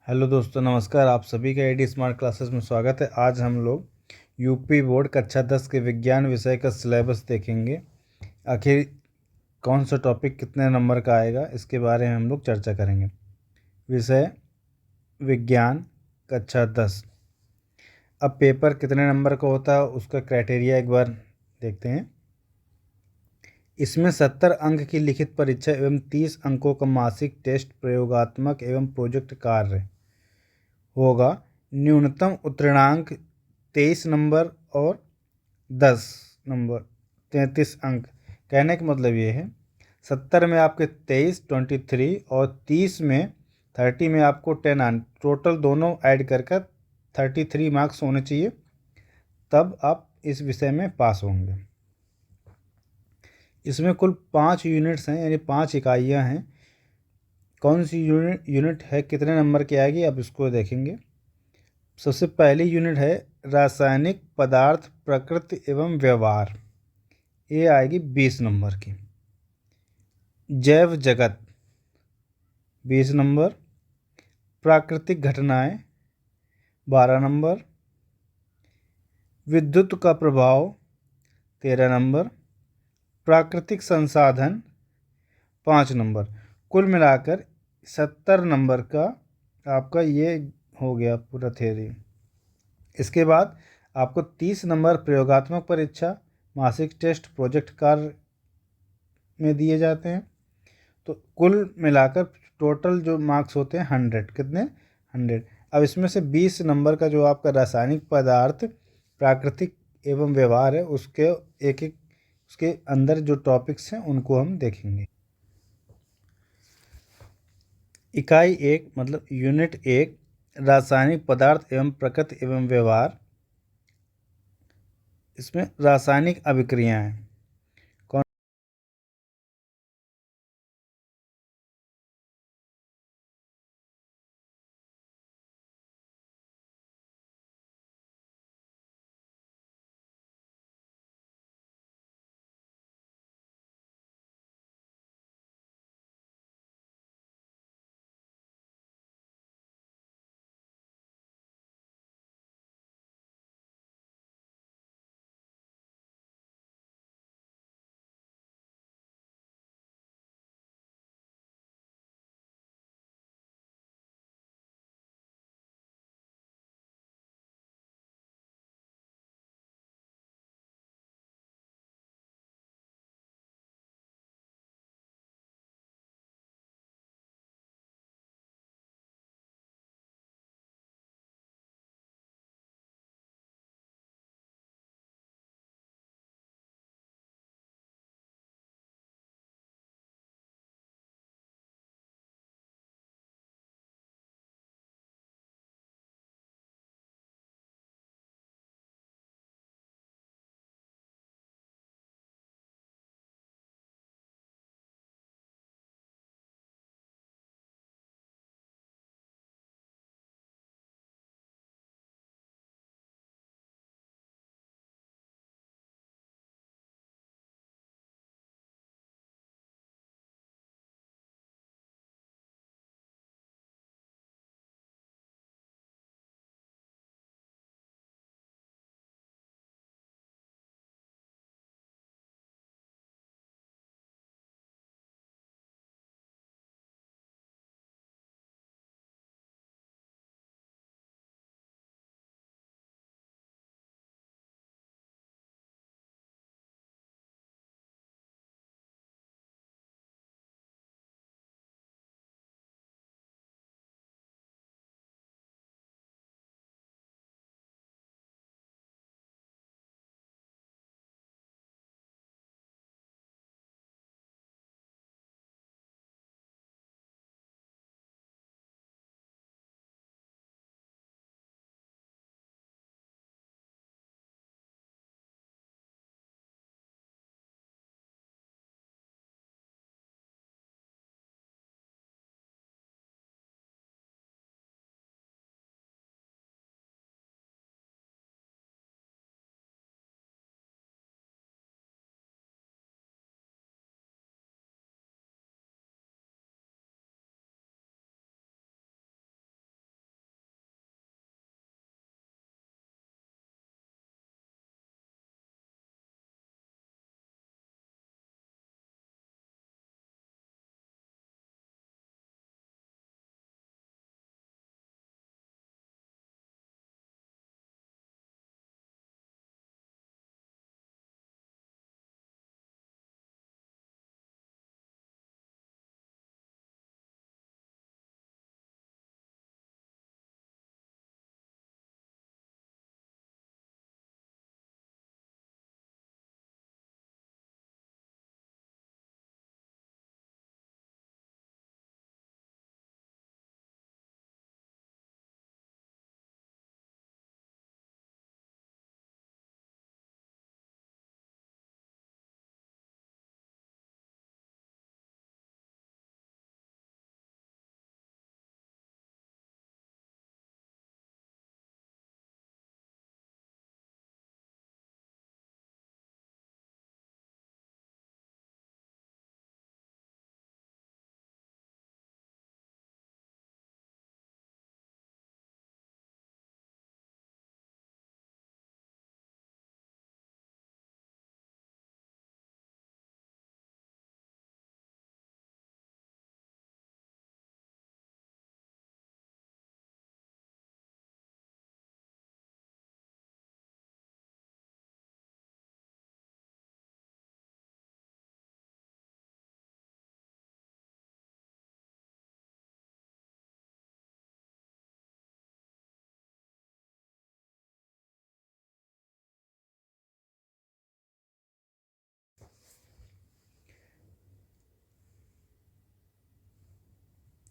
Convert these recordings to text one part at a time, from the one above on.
Hello दोस्तों, नमस्कार। आप सभी का एडी स्मार्ट क्लासेस में स्वागत है। आज हम लोग यूपी बोर्ड कक्षा 10 के विज्ञान विषय का सिलेबस देखेंगे। आखिर कौन सा टॉपिक कितने नंबर का आएगा, इसके बारे में हम लोग चर्चा करेंगे। विषय विज्ञान कक्षा 10। अब पेपर कितने नंबर का होता है उसका क्राइटेरिया एक बार देखते हैं। इसमें 70 अंक की लिखित परीक्षा एवं 30 अंकों का मासिक टेस्ट, प्रयोगात्मक एवं प्रोजेक्ट कार्य होगा। न्यूनतम उत्तीर्णांक 23 नंबर और 10 नंबर 33 अंक। कहने का मतलब ये है 70 में आपके 23 और 30 में 30 में आपको 10 आन टोटल दोनों ऐड कर 33 मार्क्स होने चाहिए, तब आप इस विषय में पास होंगे। इसमें कुल 5 यूनिट्स हैं, यानी 5 इकाइयाँ हैं। कौन सी यूनिट है, कितने नंबर की आएगी, अब इसको देखेंगे। सबसे पहली यूनिट है रासायनिक पदार्थ, प्रकृति एवं व्यवहार। ये आएगी 20 नंबर की। जैव जगत 20 नंबर। प्राकृतिक घटनाएं 12 नंबर। विद्युत का प्रभाव 13 नंबर। प्राकृतिक संसाधन 5 नंबर। कुल मिलाकर 70 नंबर का आपका ये हो गया पूरा थ्योरी। इसके बाद आपको 30 नंबर प्रयोगात्मक परीक्षा, मासिक टेस्ट, प्रोजेक्ट कार्य में दिए जाते हैं। तो कुल मिलाकर टोटल जो मार्क्स होते हैं 100। कितने? 100। अब इसमें से 20 नंबर का जो आपका रासायनिक पदार्थ, प्राकृतिक एवं व्यवहार है, उसके एक एक उसके अंदर जो टॉपिक्स हैं उनको हम देखेंगे। इकाई 1 मतलब यूनिट 1 रासायनिक पदार्थ एवं प्रकृति एवं व्यवहार। इसमें रासायनिक अभिक्रियाएं हैं।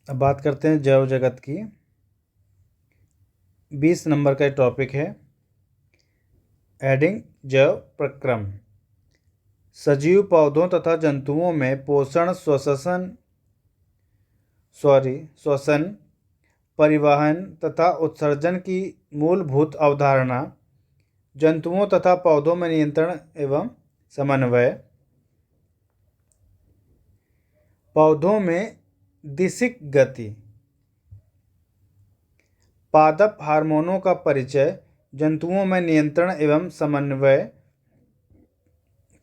अब बात करते हैं जैव जगत की। 20 नंबर का टॉपिक है हेडिंग जैव प्रक्रम। सजीव पौधों तथा जंतुओं में पोषण, श्वसन, परिवहन तथा उत्सर्जन की मूलभूत अवधारणा, जंतुओं तथा पौधों में नियंत्रण एवं समन्वय, पौधों में दिशिक गति, पादप हार्मोनों का परिचय, जंतुओं में नियंत्रण एवं समन्वय,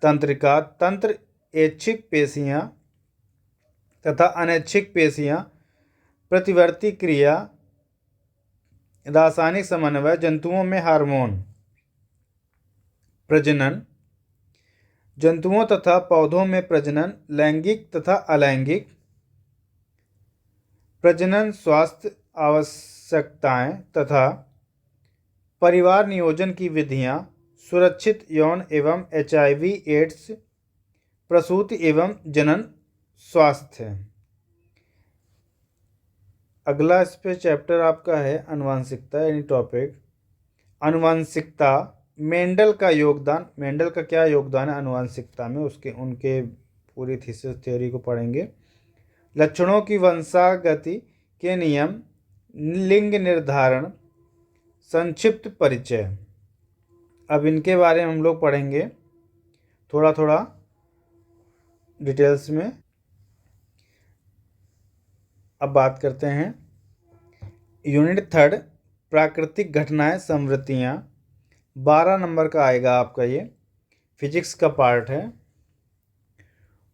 तंत्रिका तंत्र, ऐच्छिक पेशियां तथा अनैच्छिक पेशियां, प्रतिवर्ती क्रिया, रासायनिक समन्वय, जंतुओं में हार्मोन, प्रजनन, जंतुओं तथा पौधों में प्रजनन, लैंगिक तथा अलैंगिक, प्रजनन स्वास्थ्य आवश्यकताएं तथा परिवार नियोजन की विधियां, सुरक्षित यौन एवं HIV एड्स, प्रसूति एवं जनन स्वास्थ्य। अगला इस पे चैप्टर आपका है अनुवांशिकता यानी टॉपिक। अनुवांशिकता, मेंडल का योगदान। मेंडल का क्या योगदान है अनुवांशिकता में, उनके पूरी थीसिस थ्योरी को पढ़ेंगे। लक्षणों की वंशागति के नियम, लिंग निर्धारण, संक्षिप्त परिचय। अब इनके बारे में हम लोग पढ़ेंगे थोड़ा थोड़ा डिटेल्स में। अब बात करते हैं यूनिट 3 प्राकृतिक घटनाएं संवृत्तियां। 12 नंबर का आएगा आपका, ये फिजिक्स का पार्ट है,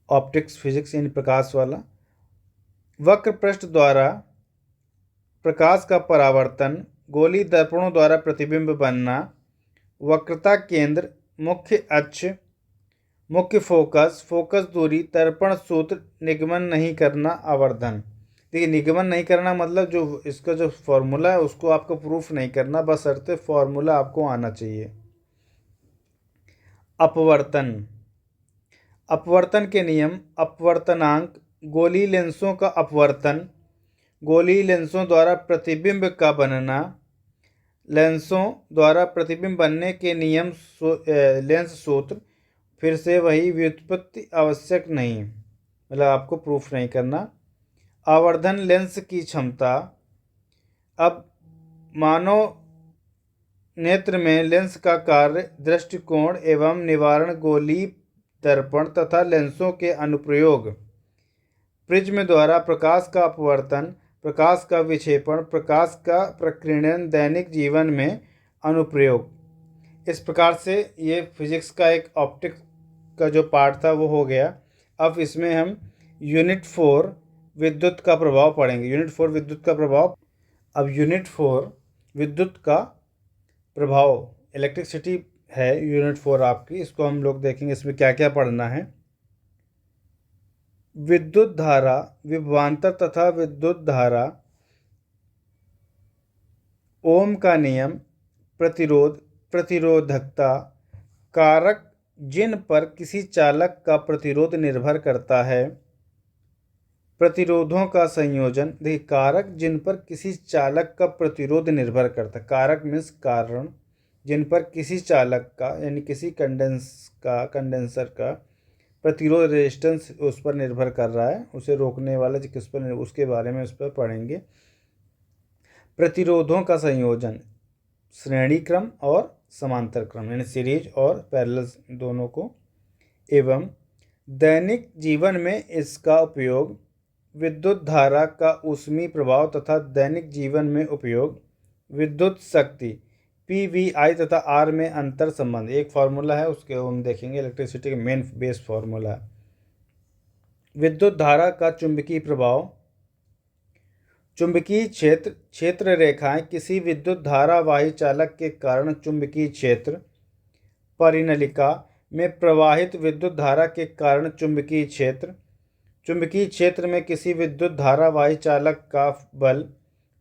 ऑप्टिक्स फिजिक्स यानी प्रकाश वाला। वक्र पृष्ठ द्वारा प्रकाश का परावर्तन, गोली दर्पणों द्वारा प्रतिबिंब बनना, वक्रता केंद्र, मुख्य अक्ष, मुख्य फोकस, फोकस दूरी, दर्पण सूत्र, निगमन नहीं करना, आवर्धन। देखिए निगमन नहीं करना मतलब जो इसका जो फॉर्मूला है उसको आपको प्रूफ नहीं करना, बशर्ते फॉर्मूला आपको आना चाहिए। अपवर्तन, अपवर्तन के नियम, अपवर्तनांक, गोली लेंसों का अपवर्तन, गोली लेंसों द्वारा प्रतिबिंब का बनना, लेंसों द्वारा प्रतिबिंब बनने के नियम, लेंस सूत्र। फिर से वही व्युत्पत्ति आवश्यक नहीं, मतलब आपको प्रूफ नहीं करना। आवर्धन, लेंस की क्षमता। अब मानव नेत्र में लेंस का कार्य, दृष्टिकोण एवं निवारण, गोली दर्पण तथा लेंसों के अनुप्रयोग, प्रिज्म द्वारा प्रकाश का अपवर्तन, प्रकाश का विक्षेपण, प्रकाश का प्रकीर्णन, दैनिक जीवन में अनुप्रयोग। इस प्रकार से ये फिजिक्स का एक ऑप्टिक्स का जो पार्ट था वो हो गया। अब इसमें हम यूनिट 4 विद्युत का प्रभाव पढ़ेंगे। यूनिट 4 विद्युत का प्रभाव। अब यूनिट 4 विद्युत का प्रभाव, इलेक्ट्रिसिटी है यूनिट 4 आपकी, इसको हम लोग देखेंगे इसमें क्या क्या पढ़ना है। विद्युत धारा, विभवांतर तथा विद्युत धारा, ओम का नियम, प्रतिरोध, प्रतिरोधकता, कारक जिन पर किसी चालक का प्रतिरोध निर्भर करता है, प्रतिरोधों का संयोजन। देखिए कारक जिन पर किसी चालक का प्रतिरोध निर्भर करता है, कारक मीन्स कारण, जिन पर किसी चालक का यानी किसी कंडेंसर का प्रतिरोध, रेजिस्टेंस उस पर निर्भर कर रहा है, उसे रोकने वाला जो किस पर, उसके बारे में उस पर पढ़ेंगे। प्रतिरोधों का संयोजन, श्रेणी क्रम और समांतर क्रम यानी सीरीज और पैरेलल दोनों को, एवं दैनिक जीवन में इसका उपयोग, विद्युत धारा का ऊष्मीय प्रभाव तथा दैनिक जीवन में उपयोग, विद्युत शक्ति PVI तथा R में अंतर संबंध। एक फार्मूला है उसके हम देखेंगे, इलेक्ट्रिसिटी का मेन बेस फार्मूला। विद्युत धारा का चुंबकीय प्रभाव, चुंबकीय क्षेत्र, क्षेत्र रेखाएं किसी विद्युत धारावाही चालक के कारण चुंबकीय क्षेत्र, परिनलिका में प्रवाहित विद्युत धारा के कारण चुंबकीय क्षेत्र, चुंबकीय क्षेत्र में किसी विद्युत धारावाही चालक का बल,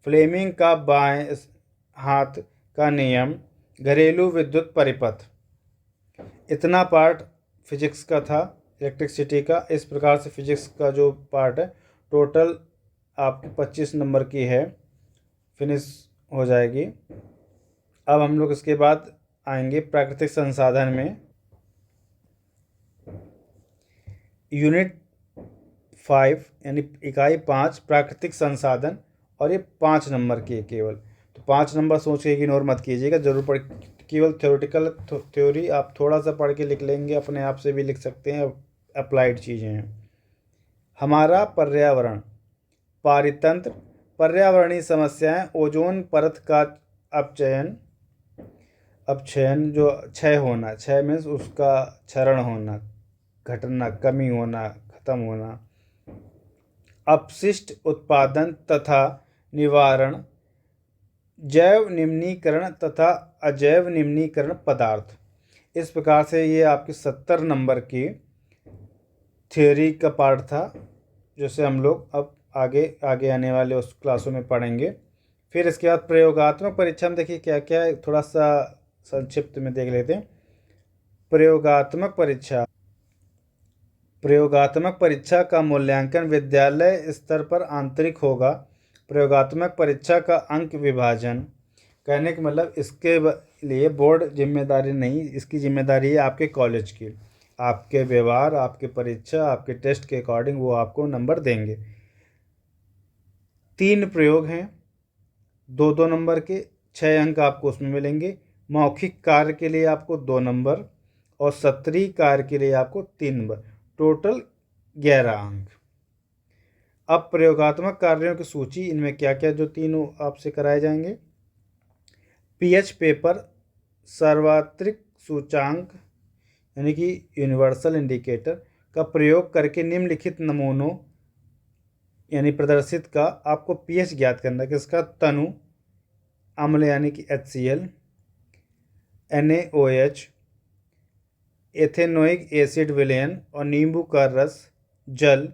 फ्लेमिंग का बाएं हाथ का नियम, घरेलू विद्युत परिपथ। इतना पार्ट फिजिक्स का था, इलेक्ट्रिसिटी का। इस प्रकार से फिजिक्स का जो पार्ट है टोटल आपकी 25 नंबर की है, फिनिश हो जाएगी। अब हम लोग इसके बाद आएंगे प्राकृतिक संसाधन में। यूनिट 5 यानी इकाई 5 प्राकृतिक संसाधन, और ये 5 नंबर की है केवल। तो 5 नंबर सोच के इग्नोर मत कीजिएगा, जरूर पढ़, केवल थ्योरेटिकल थ्योरी आप थोड़ा सा पढ़ के लिख लेंगे, अपने आप से भी लिख सकते हैं, अप्लाइड चीज़ें हैं। हमारा पर्यावरण, पारितंत्र, पर्यावरणीय समस्याएं, ओजोन परत का अपक्षयन जो क्षय होना, क्षय मीन्स उसका क्षरण होना, घटना, कमी होना, खत्म होना, अपशिष्ट उत्पादन तथा निवारण, जैव निम्नीकरण तथा अजैव निम्नीकरण पदार्थ। इस प्रकार से ये आपकी 70 नंबर की थ्योरी का पार्ट था, जिसे हम लोग अब आगे आगे आने वाले उस क्लासों में पढ़ेंगे। फिर इसके बाद प्रयोगात्मक परीक्षा में देखिए क्या क्या है, थोड़ा सा संक्षिप्त में देख लेते हैं। प्रयोगात्मक परीक्षा का मूल्यांकन विद्यालय स्तर पर आंतरिक होगा। प्रयोगात्मक परीक्षा का अंक विभाजन, कहने का मतलब इसके लिए बोर्ड जिम्मेदारी नहीं, इसकी जिम्मेदारी है आपके कॉलेज की। आपके व्यवहार, आपके परीक्षा, आपके टेस्ट के अकॉर्डिंग वो आपको नंबर देंगे। 3 प्रयोग हैं 2-2 नंबर के, 6 अंक आपको उसमें मिलेंगे। मौखिक कार्य के लिए आपको 2 नंबर, और सत्रीय कार्य के लिए आपको 3 नंबर, टोटल 11 अंक। अब प्रयोगात्मक कार्यों की सूची, इनमें क्या क्या जो तीनों आपसे कराए जाएंगे। पीएच पेपर, सार्वत्रिक सूचांक यानी कि यूनिवर्सल इंडिकेटर का प्रयोग करके निम्नलिखित नमूनों यानी प्रदर्शित का आपको पीएच ज्ञात करना है। किसका? तनु अम्ल यानी कि HCl, NaOH, एथेनोइक एसिड विलयन और नींबू का रस, जल,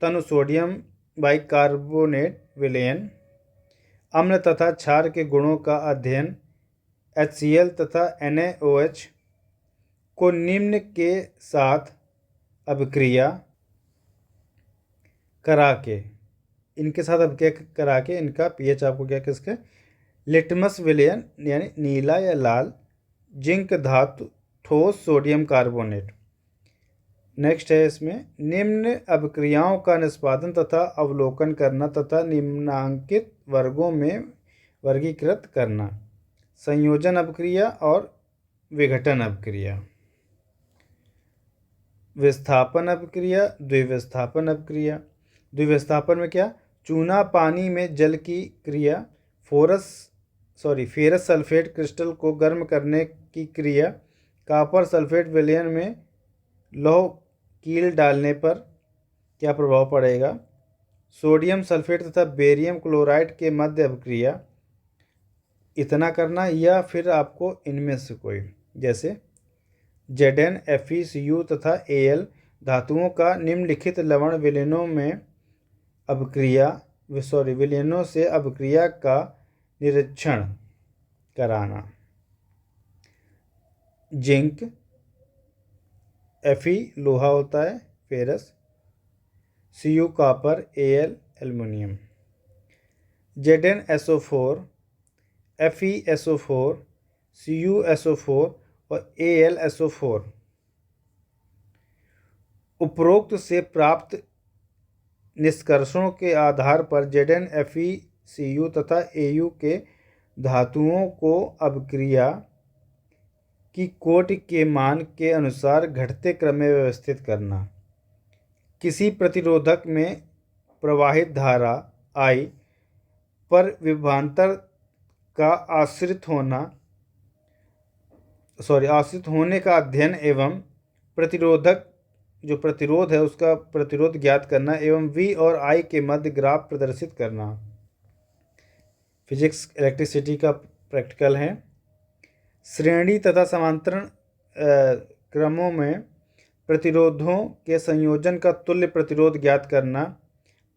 तनु सोडियम बाइकार्बोनेट विलयन, अम्ल तथा क्षार के गुणों का अध्ययन, HCl तथा NaOH को निम्न के साथ अभिक्रिया करा के, इनके साथ अभिक्रिया करा के इनका पीएच आपको क्या किसके, लिटमस विलयन यानी नीला या लाल, जिंक धातु, ठोस सोडियम कार्बोनेट। नेक्स्ट है इसमें निम्न अभिक्रियाओं का निष्पादन तथा अवलोकन करना तथा निम्नांकित वर्गों में वर्गीकृत करना। संयोजन अभिक्रिया और विघटन अभिक्रिया, विस्थापन अभिक्रिया, द्विविस्थापन अभिक्रिया। द्विविस्थापन में क्या? चूना पानी में जल की क्रिया, फेरस सल्फेट क्रिस्टल को गर्म करने की क्रिया, कॉपर सल्फेट विलयन में लौह कील डालने पर क्या प्रभाव पड़ेगा, सोडियम सल्फेट तथा बेरियम क्लोराइड के मध्य अभिक्रिया। इतना करना, या फिर आपको इनमें से कोई, जैसे Zn, Fe, Cu तथा Al धातुओं का निम्नलिखित लवण विलयनों से अभिक्रिया का निरीक्षण कराना। जिंक, Fe लोहा होता है, ferrous, Cu copper, Al aluminium. ZnSO4, FeSO4, CuSO4 और AlSO4। उपरोक्त से प्राप्त निष्कर्षों के आधार पर Zn, Fe, Cu तथा Au के धातुओं को अभिक्रिया की कोटि के मान के अनुसार घटते क्रम में व्यवस्थित करना। किसी प्रतिरोधक में प्रवाहित धारा I पर विभवांतर का आश्रित होने का अध्ययन एवं प्रतिरोध है उसका प्रतिरोध ज्ञात करना एवं V और I के मध्य ग्राफ प्रदर्शित करना। फिजिक्स इलेक्ट्रिसिटी का प्रैक्टिकल है। श्रेणी तथा समांतरण क्रमों में प्रतिरोधों के संयोजन का तुल्य प्रतिरोध ज्ञात करना।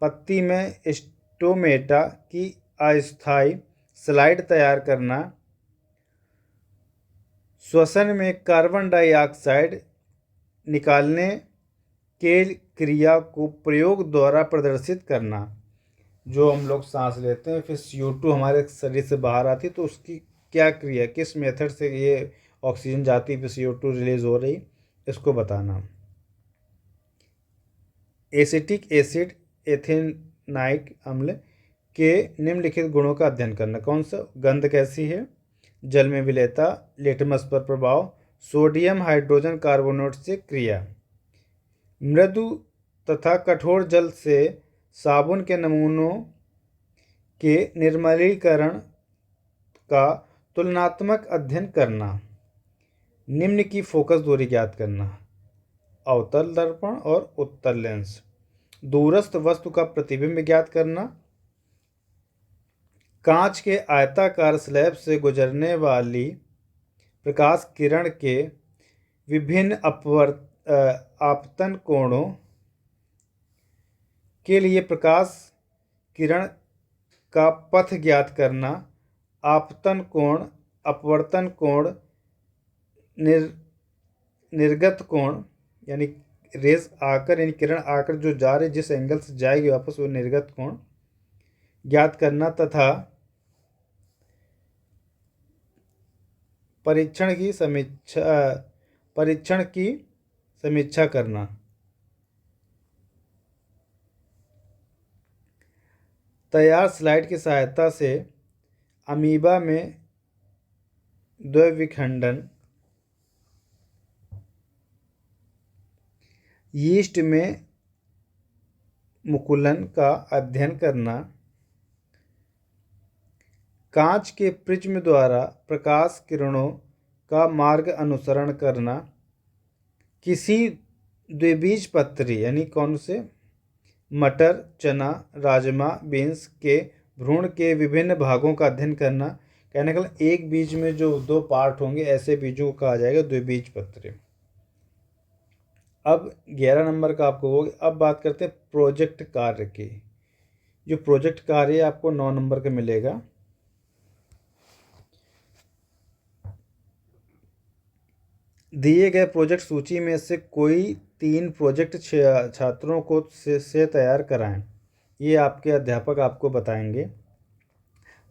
पत्ती में स्टोमेटा की अस्थायी स्लाइड तैयार करना। श्वसन में कार्बन डाइऑक्साइड निकालने के क्रिया को प्रयोग द्वारा प्रदर्शित करना। जो हम लोग सांस लेते हैं, फिर CO2 हमारे शरीर से बाहर आती है, तो उसकी क्या क्रिया, किस मेथड से ये ऑक्सीजन जाती है, फिर CO2 रिलीज हो रही, इसको बताना। एसिटिक एसिड एथेनाइक अम्ल के निम्नलिखित गुणों का अध्ययन करना। कौन सा? गंध कैसी है, जल में विलेयता, लिटमस पर प्रभाव, सोडियम हाइड्रोजन कार्बोनेट से क्रिया। मृदु तथा कठोर जल से साबुन के नमूनों के निर्मलीकरण का तुलनात्मक अध्ययन करना। निम्न की फोकस दूरी ज्ञात करना। अवतल दर्पण और उत्तल लेंस। दूरस्थ वस्तु का प्रतिबिंब ज्ञात करना। कांच के आयताकार स्लैब से गुजरने वाली प्रकाश किरण के विभिन्न आपतन कोणों के लिए प्रकाश किरण का पथ ज्ञात करना। आपतन कोण, अपवर्तन कोण, निर्गत कोण, यानी रेस आकर, यानी किरण आकर जो जा रही, जिस एंगल से जाएगी वापस, वो निर्गत कोण ज्ञात करना तथा परीक्षण की समीक्षा करना। तैयार स्लाइड की सहायता से अमीबा में द्विविखंडन, यीस्ट में मुकुलन का अध्ययन करना। कांच के प्रिज्म द्वारा प्रकाश किरणों का मार्ग अनुसरण करना। किसी द्विबीजपत्री, यानी कौन से, मटर, चना, राजमा, बीन्स के भ्रूण के विभिन्न भागों का अध्ययन करना। कहने का एक बीज में जो 2 पार्ट होंगे, ऐसे बीजों को कहा जाएगा द्विबीजपत्री। अब 11 नंबर का आपको हो गया। अब बात करते हैं प्रोजेक्ट कार्य की। जो प्रोजेक्ट कार्य आपको 9 नंबर का मिलेगा। दिए गए प्रोजेक्ट सूची में से कोई 3 प्रोजेक्ट छात्रों को से तैयार कराएं। ये आपके अध्यापक आपको बताएंगे।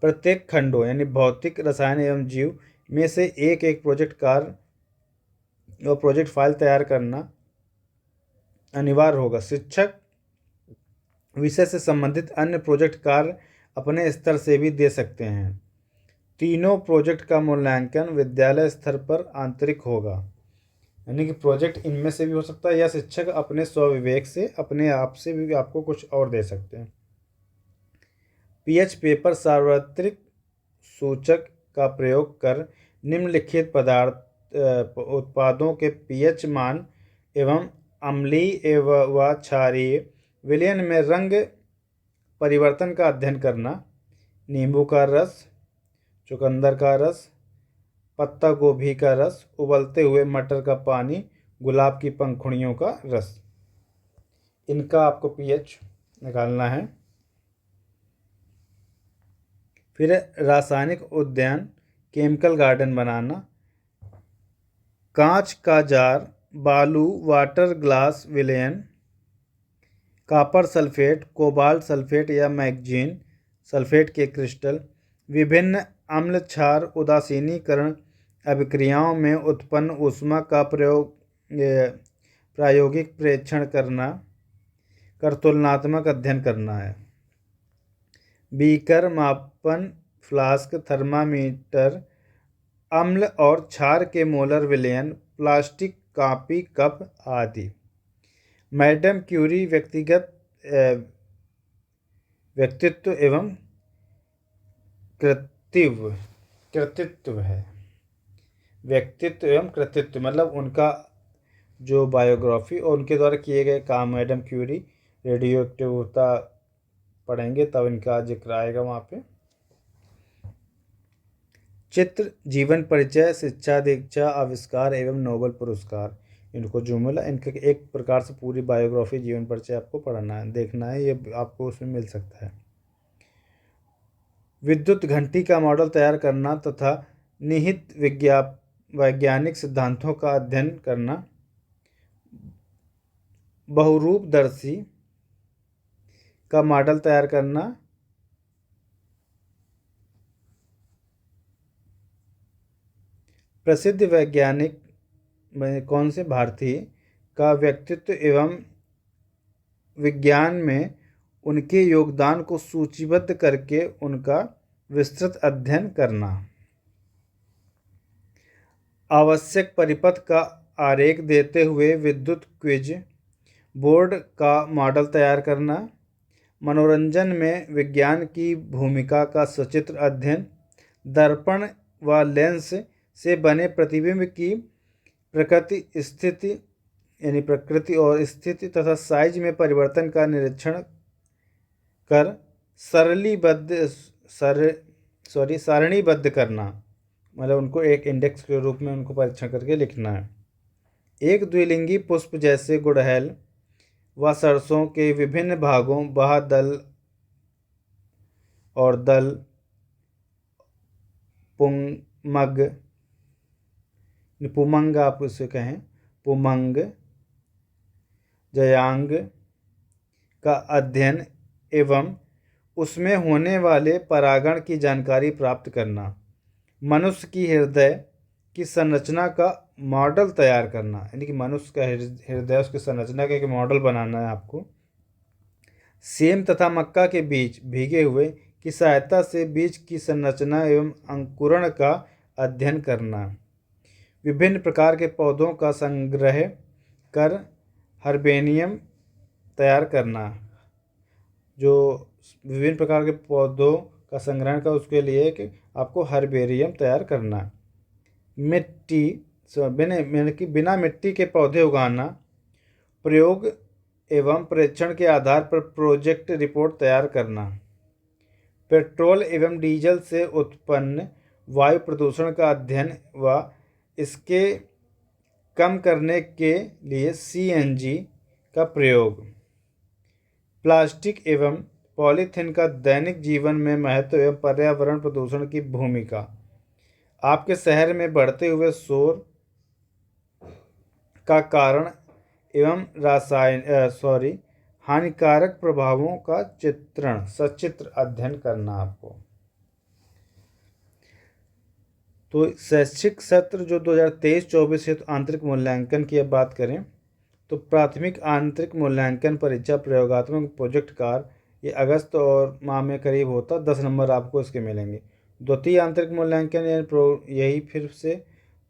प्रत्येक खंडों, यानी भौतिक, रसायन एवं जीव में से एक प्रोजेक्ट कार्य और प्रोजेक्ट फाइल तैयार करना अनिवार्य होगा। शिक्षक विषय से संबंधित अन्य प्रोजेक्ट कार्य अपने स्तर से भी दे सकते हैं। तीनों प्रोजेक्ट का मूल्यांकन विद्यालय स्तर पर आंतरिक होगा, यानी कि प्रोजेक्ट इनमें से भी हो सकता है, या शिक्षक अपने स्वविवेक से, अपने आप से भी आपको कुछ और दे सकते हैं। पीएच पेपर सार्वत्रिक सूचक का प्रयोग कर निम्नलिखित उत्पादों के पीएच मान एवं अम्लीय व क्षारीय विलयन में रंग परिवर्तन का अध्ययन करना। नींबू का रस, चुकंदर का रस, पत्ता गोभी का रस, उबलते हुए मटर का पानी, गुलाब की पंखुड़ियों का रस। इनका आपको पीएच निकालना है। फिर रासायनिक उद्यान, केमिकल गार्डन बनाना। कांच का जार, बालू, वाटर ग्लास विलयन, कॉपर सल्फेट, कोबाल्ट सल्फेट या मैग्नीज सल्फेट के क्रिस्टल, विभिन्न अम्ल क्षार उदासीनीकरण अभिक्रियाओं में उत्पन्न ऊष्मा का प्रायोगिक प्रेक्षण करना कर तुलनात्मक अध्ययन करना है। बीकर मापन, फ्लास्क, थर्मामीटर, अम्ल और क्षार के मोलर विलयन, प्लास्टिक कॉपी कप आदि। मैडम क्यूरी व्यक्तित्व एवं कृतित्व है। व्यक्तित्व एवं कृतित्व मतलब उनका जो बायोग्राफी और उनके द्वारा किए गए काम। मैडम क्यूरी रेडियो एक्टिविटी पढ़ेंगे तब इनका जिक्र आएगा वहाँ पे। चित्र, जीवन परिचय, शिक्षा दीक्षा, आविष्कार एवं नोबेल पुरस्कार, इनको जो मिला, इनके एक प्रकार से पूरी बायोग्राफी, जीवन परिचय आपको पढ़ना है, देखना है, ये आपको उसमें मिल सकता है। विद्युत घंटी का मॉडल तैयार करना तथा निहित वैज्ञानिक सिद्धांतों का अध्ययन करना। बहुरूपदर्शी का मॉडल तैयार करना, प्रसिद्ध वैज्ञानिक में कौन से भारतीय का व्यक्तित्व एवं विज्ञान में उनके योगदान को सूचीबद्ध करके उनका विस्तृत अध्ययन करना। आवश्यक परिपथ का आरेख देते हुए विद्युत क्विज बोर्ड का मॉडल तैयार करना। मनोरंजन में विज्ञान की भूमिका का सचित्र अध्ययन। दर्पण व लेंस से बने प्रतिबिंब की प्रकृति और स्थिति तथा साइज में परिवर्तन का निरीक्षण कर सारणीबद्ध करना, मतलब उनको एक इंडेक्स के रूप में उनको परीक्षण करके लिखना है। एक द्विलिंगी पुष्प जैसे गुड़हल व सरसों के विभिन्न भागों दल और दल, पुमंग आप उसे कहें, पुमंग जयांग का अध्ययन एवं उसमें होने वाले परागण की जानकारी प्राप्त करना। मनुष्य की हृदय की संरचना का मॉडल तैयार करना, यानी कि मनुष्य का हृदय उसकी संरचना का एक मॉडल बनाना है आपको। सेम तथा मक्का के बीज भीगे हुए की सहायता से बीज की संरचना एवं अंकुरण का अध्ययन करना। विभिन्न प्रकार के पौधों का संग्रह कर हर्बेरियम तैयार करना। जो विभिन्न प्रकार के पौधों का संग्रहण का उसके लिए कि आपको हर्बेरियम तैयार करना। बिना मिट्टी के पौधे उगाना। प्रयोग एवं परीक्षण के आधार पर प्रोजेक्ट रिपोर्ट तैयार करना। पेट्रोल एवं डीजल से उत्पन्न वायु प्रदूषण का अध्ययन व इसके कम करने के लिए CNG का प्रयोग। प्लास्टिक एवं पॉलीथीन का दैनिक जीवन में महत्व एवं पर्यावरण प्रदूषण की भूमिका। आपके शहर में बढ़ते हुए शोर का कारण एवं हानिकारक प्रभावों का सचित्र अध्ययन करना आपको। तो शैक्षिक सत्र जो 2023-24 हेतु आंतरिक मूल्यांकन की अब बात करें तो प्राथमिक आंतरिक मूल्यांकन परीक्षा प्रयोगात्मक प्रोजेक्ट कार्य ये अगस्त और माह में करीब होता, 10 नंबर आपको इसके मिलेंगे। द्वितीय आंतरिक मूल्यांकन यही फिर से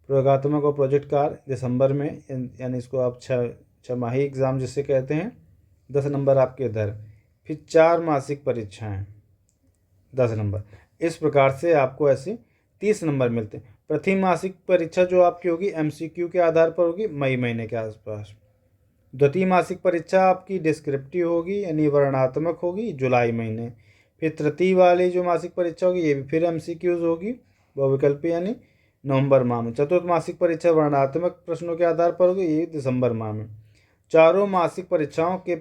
प्रयोगात्मक और प्रोजेक्ट कार्य दिसंबर में, यानी इसको आप छमाही एग्ज़ाम जिसे कहते हैं, 10 नंबर आपके इधर। फिर 4 मासिक परीक्षाएं 10 नंबर। इस प्रकार से आपको ऐसे 30 नंबर मिलते हैं। प्रथम मासिक परीक्षा जो आपकी होगी MCQ के आधार पर होगी मई महीने के आसपास। द्वितीय मासिक परीक्षा आपकी डिस्क्रिप्टिव होगी यानी वर्णनात्मक होगी जुलाई महीने। फिर तृतीय वाली जो मासिक परीक्षा होगी ये भी फिर MCQs होगी बहुविकल्पी यानी नवंबर माह में। चतुर्थ मासिक परीक्षा वर्णनात्मक प्रश्नों के आधार पर होगी, ये दिसंबर माह में। चारों मासिक परीक्षाओं के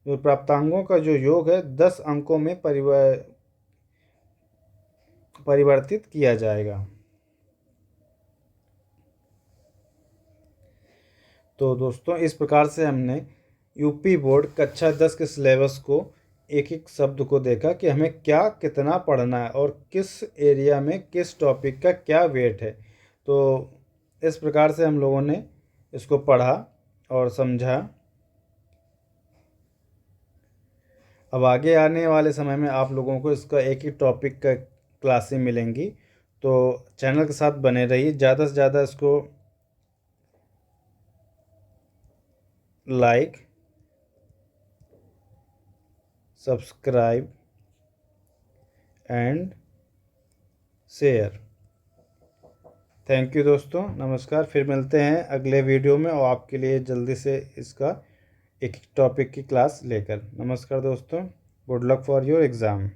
प्राप्तांकों का जो योग है 10 अंकों में परिवर्तित किया जाएगा। तो दोस्तों इस प्रकार से हमने यूपी बोर्ड कक्षा 10 के सिलेबस को एक एक शब्द को देखा कि हमें क्या कितना पढ़ना है और किस एरिया में किस टॉपिक का क्या वेट है। तो इस प्रकार से हम लोगों ने इसको पढ़ा और समझा। अब आगे आने वाले समय में आप लोगों को इसका एक ही टॉपिक का क्लासें मिलेंगी, तो चैनल के साथ बने रहिए। ज़्यादा से ज़्यादा इसको like, subscribe and share. Thank you दोस्तों, नमस्कार। फिर मिलते हैं अगले वीडियो में और आपके लिए जल्दी से इसका एक टॉपिक की क्लास लेकर। नमस्कार दोस्तों, good luck for your exam.